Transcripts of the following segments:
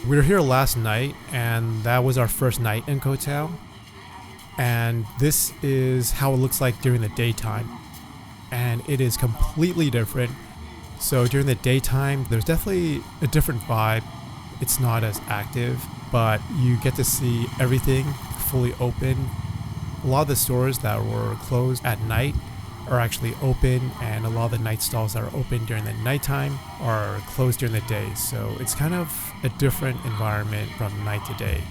We were here last night, and that was our first night in Koh Tao. And this is how it looks like during the daytime. And it is completely different. So during the daytime, there's definitely a different vibe. It's not as active, but you get to see everything fully open. A lot of the stores that were closed at night are actually open, and a lot of the night stalls that are open during the nighttime are closed during the day. So it's kind of a different environment from night to day.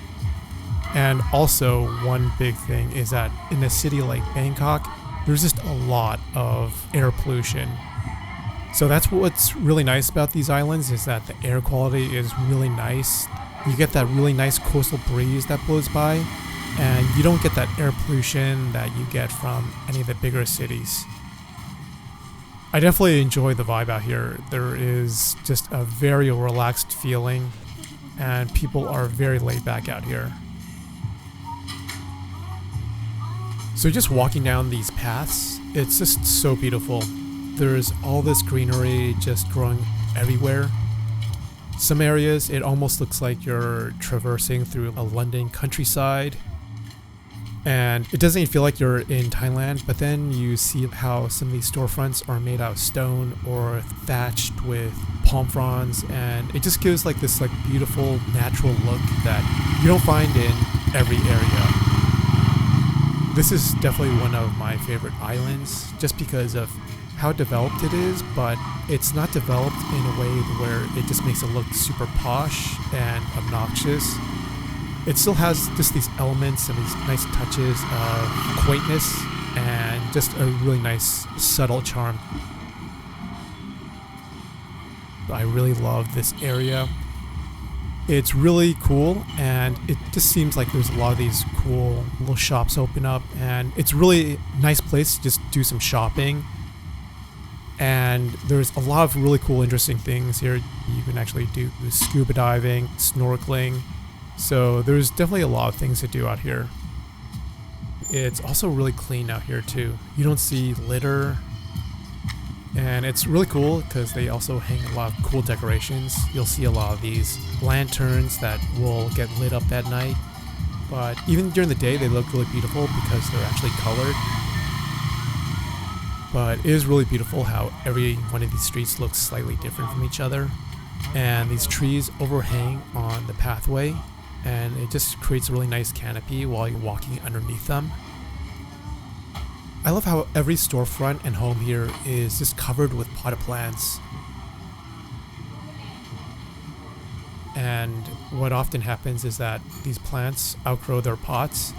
And also, one big thing is that in a city like Bangkok, there's just a lot of air pollution. So that's what's really nice about these islands, is that the air quality is really nice. You get that really nice coastal breeze that blows by, and you don't get that air pollution that you get from any of the bigger cities. I definitely enjoy the vibe out here. There is just a very relaxed feeling, and people are very laid back out here. So just walking down these paths, it's just so beautiful. There's all this greenery just growing everywhere. Some areas, it almost looks like you're traversing through a London countryside. And it doesn't even feel like you're in Thailand, but then you see how some of these storefronts are made out of stone or thatched with palm fronds, and it just gives like this beautiful natural look that you don't find in every area. This is definitely one of my favorite islands just because of how developed it is, but it's not developed in a way where it just makes it look super posh and obnoxious. It still has just these elements and these nice touches of quaintness and just a really nice subtle charm. I really love this area. It's really cool, and it just seems like there's a lot of these cool little shops open up, and it's really a nice place to just do some shopping. And there's a lot of really cool, interesting things here. You can actually do scuba diving, snorkeling. So there's definitely a lot of things to do out here. It's also really clean out here too. You don't see litter. And it's really cool because they also hang a lot of cool decorations. You'll see a lot of these lanterns that will get lit up at night. But even during the day, they look really beautiful because they're actually colored. But it is really beautiful how every one of these streets looks slightly different from each other. And these trees overhang on the pathway, and it just creates a really nice canopy while you're walking underneath them. I love how every storefront and home here is just covered with potted plants. And what often happens is that these plants outgrow their pots,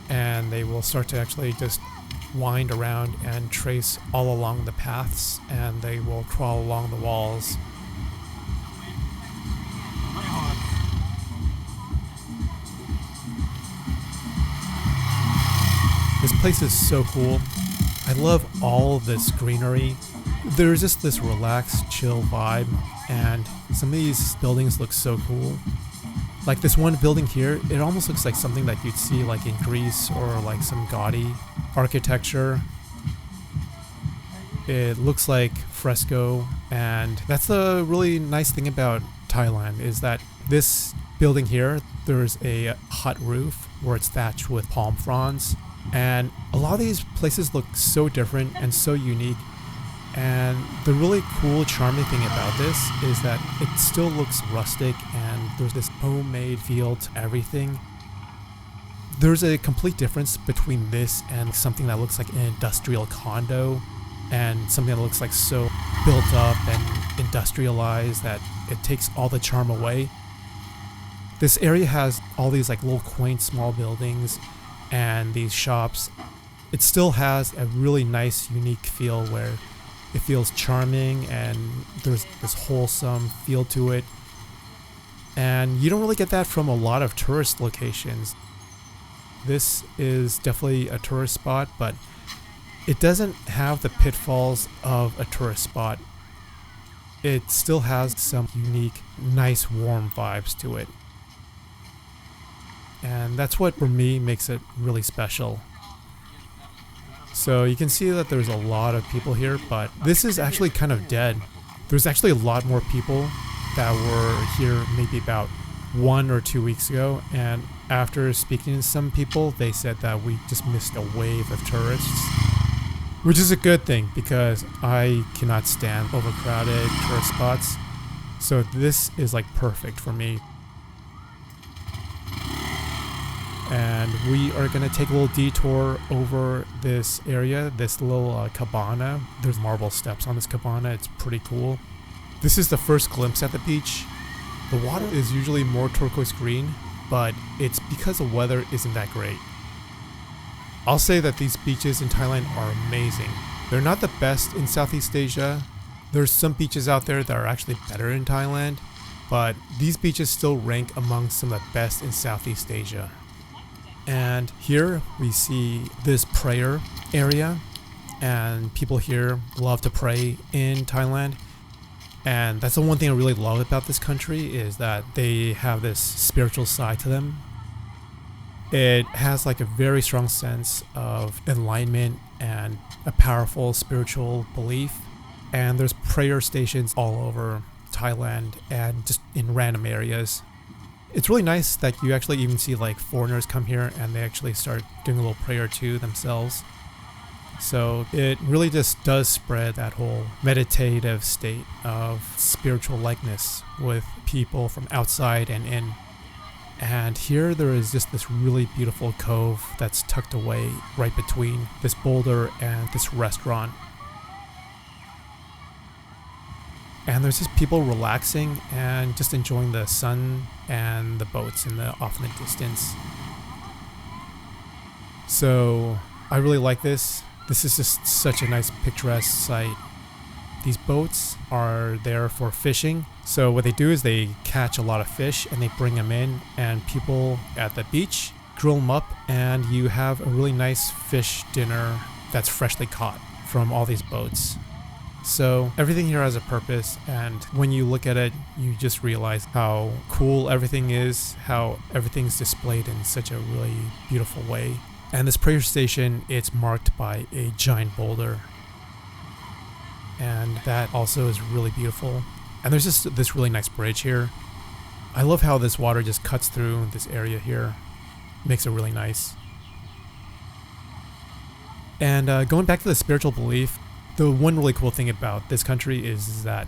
and they will start to actually just wind around and trace all along the paths, and they will crawl along the walls. This place is so cool. I love all of this greenery. There's just this relaxed, chill vibe, and some of these buildings look so cool. Like this one building here, it almost looks like something that you'd see like in Greece or like some gaudy architecture. It looks like fresco, and that's the really nice thing about Thailand, is that this building here, there's a hut roof where it's thatched with palm fronds. And a lot of these places look so different and so unique. And the really cool, charming thing about this is that it still looks rustic, and there's this homemade feel to everything. There's a complete difference between this and something that looks like an industrial condo, and something that looks like so built up and industrialized that it takes all the charm away. This area has all these like little quaint small buildings and these shops. It still has a really nice, unique feel where it feels charming and there's this wholesome feel to it. And you don't really get that from a lot of tourist locations. This is definitely a tourist spot, but it doesn't have the pitfalls of a tourist spot. It still has some unique, nice, warm vibes to it. And that's what, for me, makes it really special. So you can see that there's a lot of people here, but this is actually kind of dead. There's actually a lot more people that were here maybe about 1 or 2 weeks ago, and after speaking to some people, they said that we just missed a wave of tourists, which is a good thing because I cannot stand overcrowded tourist spots. So this is like perfect for me. And we are going to take a little detour over this area, this little cabana. There's marble steps on this cabana. It's pretty cool. This is the first glimpse at the beach. The water is usually more turquoise green, but it's because the weather isn't that great. I'll say that these beaches in Thailand are amazing. They're not the best in Southeast Asia. There's some beaches out there that are actually better in Thailand, but these beaches still rank among some of the best in Southeast Asia. And here we see this prayer area, and people here love to pray in Thailand. And that's the one thing I really love about this country, is that they have this spiritual side to them. It has like a very strong sense of enlightenment and a powerful spiritual belief. And there's prayer stations all over Thailand and just in random areas. It's really nice that you actually even see like foreigners come here and they actually start doing a little prayer too themselves. So it really just does spread that whole meditative state of spiritual likeness with people from outside and in. And here there is just this really beautiful cove that's tucked away right between this boulder and this restaurant. And there's just people relaxing and just enjoying the sun and the boats off in the distance. So I really like this. This is just such a nice picturesque sight. These boats are there for fishing. So what they do is they catch a lot of fish and they bring them in, and people at the beach grill them up, and you have a really nice fish dinner that's freshly caught from all these boats. So everything here has a purpose, and when you look at it, you just realize how cool everything is, how everything's displayed in such a really beautiful way. And this prayer station, it's marked by a giant boulder, and that also is really beautiful. And there's just this really nice bridge here. I love how this water just cuts through this area here. Makes it really nice. And going back to the spiritual belief, the one really cool thing about this country is that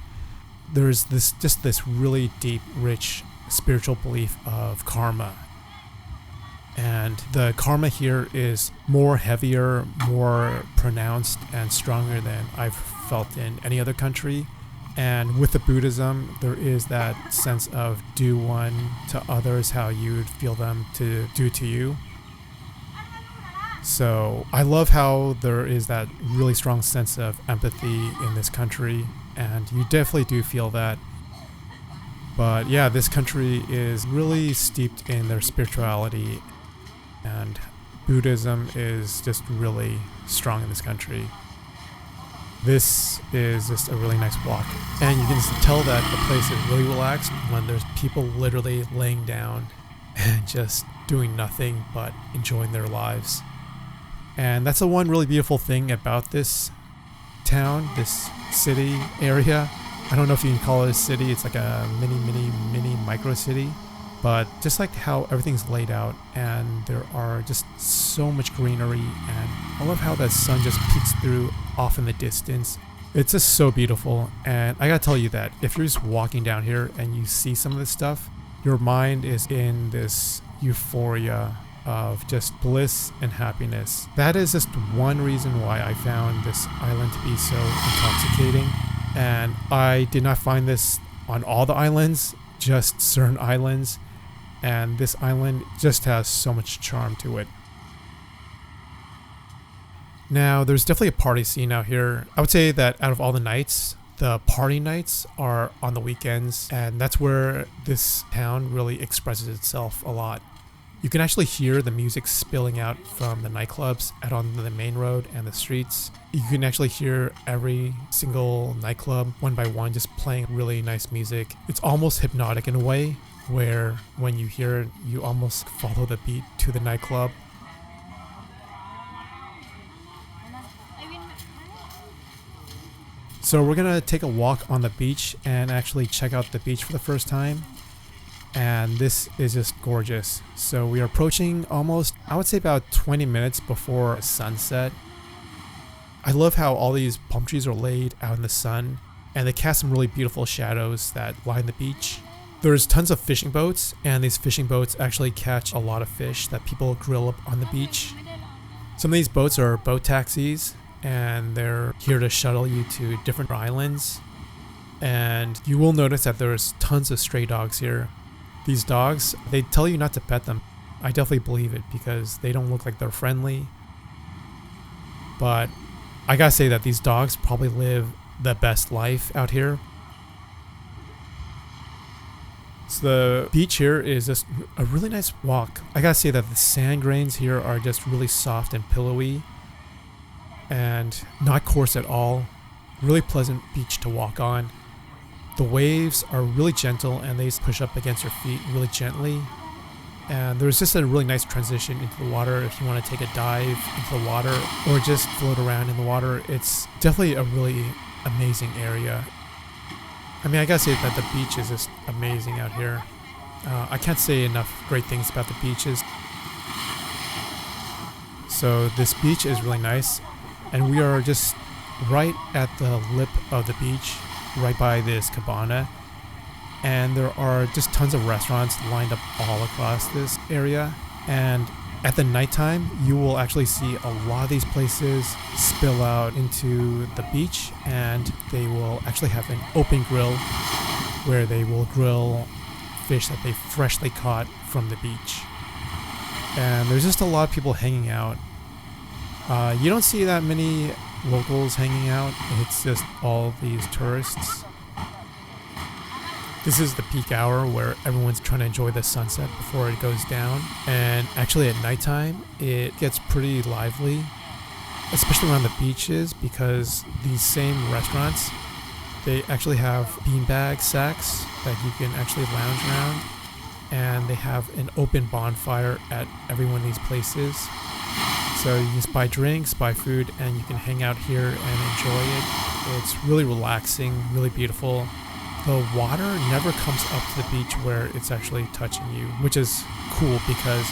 there's this really deep, rich spiritual belief of karma. And the karma here is more heavier, more pronounced, and stronger than I've felt in any other country. And with the Buddhism, there is that sense of do one to others how you'd feel them to do to you. So I love how there is that really strong sense of empathy in this country, and you definitely do feel that. But yeah, this country is really steeped in their spirituality, and Buddhism is just really strong in this country. This is just a really nice walk, and you can tell that the place is really relaxed when there's people literally laying down and just doing nothing but enjoying their lives. And that's the one really beautiful thing about this town, this city area. I don't know if you can call it a city. It's like a mini micro city. But just like how everything's laid out, and there are just so much greenery, and I love how the sun just peeks through off in the distance. It's just so beautiful. And I gotta tell you that if you're just walking down here and you see some of this stuff, your mind is in this euphoria of just bliss and happiness. That is just one reason why I found this island to be so intoxicating. And I did not find this on all the islands, just certain islands. And this island just has so much charm to it. Now, there's definitely a party scene out here. I would say that out of all the nights, the party nights are on the weekends, and that's where this town really expresses itself a lot. You can actually hear the music spilling out from the nightclubs out on the main road and the streets. You can actually hear every single nightclub one by one just playing really nice music. It's almost hypnotic in a way, where when you hear it, you almost follow the beat to the nightclub. So we're gonna take a walk on the beach and actually check out the beach for the first time. and this is just gorgeous. So we are approaching almost, I would say about 20 minutes before sunset. I love how all these palm trees are laid out in the sun, and they cast some really beautiful shadows that line the beach. There's tons of fishing boats, and these fishing boats actually catch a lot of fish that people grill up on the beach. Some of these boats are boat taxis, and they're here to shuttle you to different islands. And you will notice that there's tons of stray dogs here. These dogs, they tell you not to pet them. I definitely believe it because they don't look like they're friendly. But I gotta say that these dogs probably live the best life out here. So the beach here is just a really nice walk. I gotta say that the sand grains here are just really soft and pillowy and not coarse at all. Really pleasant beach to walk on. The waves are really gentle and they push up against your feet really gently. And there's just a really nice transition into the water if you want to take a dive into the water or just float around in the water. It's definitely a really amazing area. I mean, I gotta say that the beach is just amazing out here. I can't say enough great things about the beaches. So this beach is really nice, and we are just right at the lip of the beach, right by this cabana. And there are just tons of restaurants lined up all across this area. And at the nighttime, you will actually see a lot of these places spill out into the beach, and they will actually have an open grill where they will grill fish that they freshly caught from the beach. And there's just a lot of people hanging out. You don't see that many locals hanging out. It's just all these tourists. This is the peak hour where everyone's trying to enjoy the sunset before it goes down. And actually at nighttime, it gets pretty lively, especially around the beaches, because these same restaurants, they actually have beanbag sacks that you can actually lounge around. And they have an open bonfire at every one of these places. So you just buy drinks, buy food, and you can hang out here and enjoy it. It's really relaxing, really beautiful. The water never comes up to the beach where it's actually touching you, which is cool because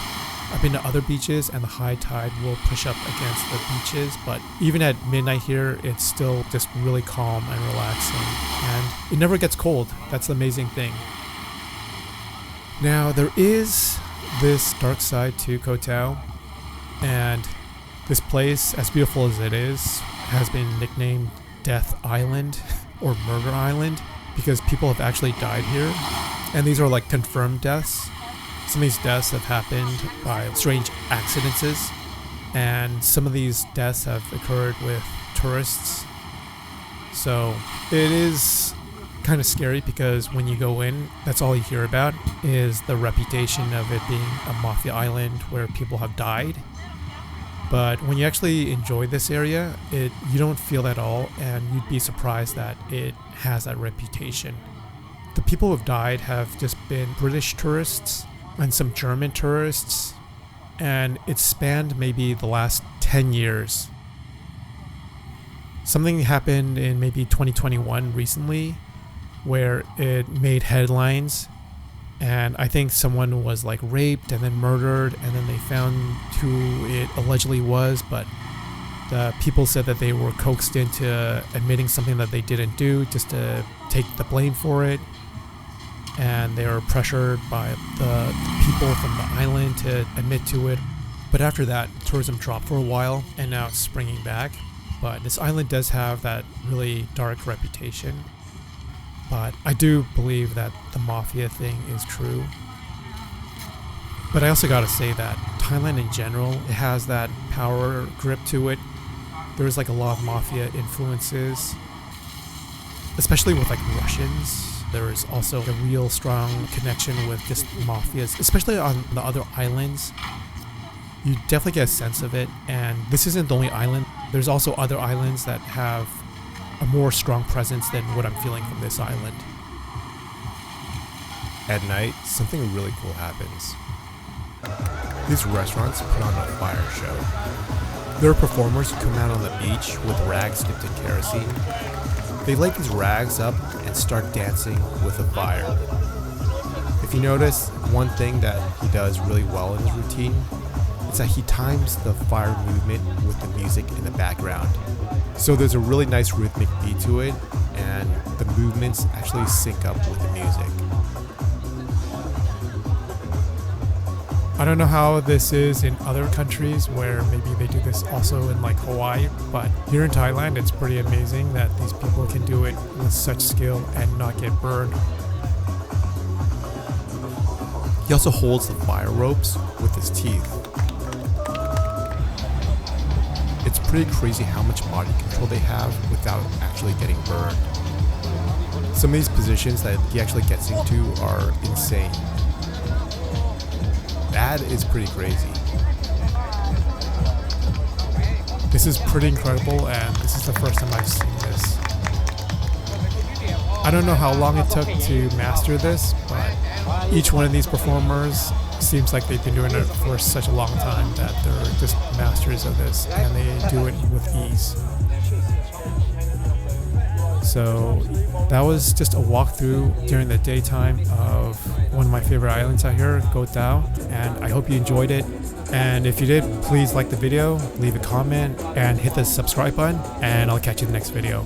I've been to other beaches and the high tide will push up against the beaches, but even at midnight here, it's still just really calm and relaxing, and it never gets cold. That's the amazing thing. Now, there is this dark side to Koh Tao, and this place, as beautiful as it is, has been nicknamed Death Island or Murder Island, because people have actually died here, and these are like confirmed deaths. Some of these deaths have happened by strange accidents, and some of these deaths have occurred with tourists. So it is kind of scary because when you go in, that's all you hear about is the reputation of it being a mafia island where people have died. But when you actually enjoy this area, you don't feel that at all, and you'd be surprised that it has that reputation. The people who have died have just been British tourists and some German tourists, and it's spanned maybe the last 10 years. Something happened in maybe 2021 recently where it made headlines. And I think someone was like raped and then murdered, and then they found who it allegedly was, but the people said that they were coaxed into admitting something that they didn't do just to take the blame for it. And they were pressured by the people from the island to admit to it. But after that, tourism dropped for a while, and now it's springing back. But this island does have that really dark reputation. But I do believe that the mafia thing is true. But I also gotta say that Thailand in general, it has that power grip to it. There's like a lot of mafia influences, especially with like Russians. There is also a real strong connection with just mafias, especially on the other islands. You definitely get a sense of it, and this isn't the only island. There's also other islands that have a more strong presence than what I'm feeling from this island. At night, something really cool happens. These restaurants put on a fire show. There are performers who come out on the beach with rags dipped in kerosene. They light these rags up and start dancing with a fire. If If you notice, one thing that he does really well in his routine is that he times the fire movement with the music in the background. So there's a really nice rhythmic beat to it, and the movements actually sync up with the music. I don't know how this is in other countries where maybe they do this also in like Hawaii, but here in Thailand it's pretty amazing that these people can do it with such skill and not get burned. He also holds the fire ropes with his teeth. It's pretty crazy how much body control they have without actually getting burned. Some of these positions that he actually gets into are insane. That is pretty crazy. This is pretty incredible, and this is the first time I've seen this. I don't know how long it took to master this, but each one of these performers seems like they've been doing it for such a long time that they're just masters of this, and they do it with ease. So that was just a walkthrough during the daytime of one of my favorite islands out here, Koh Tao, and I hope you enjoyed it. And if you did, please like the video, leave a comment, and hit the subscribe button, and I'll catch you in the next video.